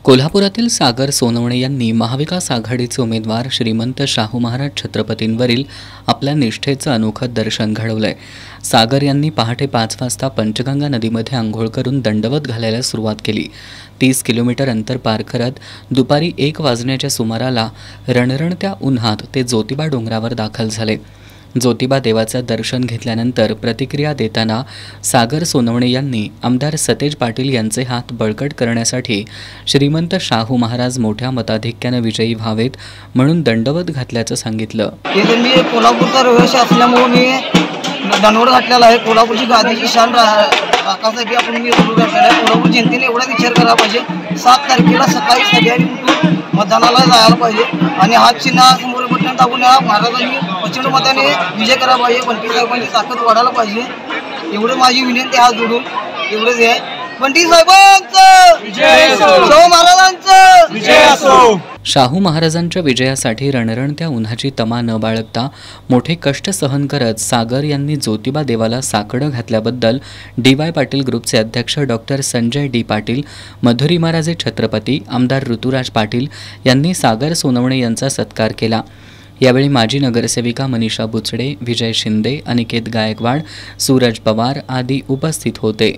कोल्हापुरातील सागर सोनवणे यांनी महाविकास आघाडीचे उमेदवार श्रीमंत शाहू महाराज छत्रपतींवरील आपल्या निष्ठेचं अनोखं दर्शन घडवलंय। सागर यांनी पहाटे 5 वाजता पंचगंगा नदीमध्ये आंघोळ करून दंडवत घालायला सुरुवात केली। 30 किलोमीटर अंतर पार करत दुपारी 1 वाजण्याच्या सुमाराला रणरणत्या उन्हात ते ज्योतिबा डोंगरावर दाखल झाले। ज्योतिबा देवाचं दर्शन घेतल्यानंतर प्रतिक्रिया देताना सागर सोनवणे यांनी आमदार सतेज पाटील यांचे हात बळकट करण्यासाठी श्रीमंत शाहू महाराज मोठ्या मताधिक्याने विजयी व्हावेत म्हणून दंडवत घातल्याचं सांगितलं। मी कोल्हापूरचा रहिवासी असल्यामुळे मी दंडवत घातलेला आहे। कोल्हापूरची गादीची शान राखण्यासाठी आपण मी घातलेला आहे। कोल्हापूर जनतेने एवढा विचार करायला पाहिजे, 7 तारखेला सकाळी सगळ्यांनी उठून मतदानाला जायला पाहिजे आणि हात चिन्हासमोर बटन दाबून महाराजांनी प्रचंड मताने विजय करायला पाहिजे। बंटी साहेबांची ताकद वाढायला पाहिजे, एवढं माझी विनंती हात जोडून एवढंच आहे। बंटी साहेबांचं विजय असो, शाहू महाराजांचं विजय असो। शाहू महाराजांच्या विजयासाठी रणरणत्या उन्हाची तमा न बाळगता मोठे कष्ट सहन करत सागर यांनी ज्योतिबा देवाला साकडं घातल्याबद्दल डी.वाय. पाटील ग्रुपचे अध्यक्ष डॉक्टर संजय डी. पाटील, मधुरी महाराजे छत्रपती, आमदार ऋतुराज पाटील यांनी सागर सोनवणे यांचा सत्कार केला। यावेळी माजी नगरसेविका मनीषा बुचडे, विजय शिंदे, अनिकेत गायकवाड, सूरज पवार आदी उपस्थित होते।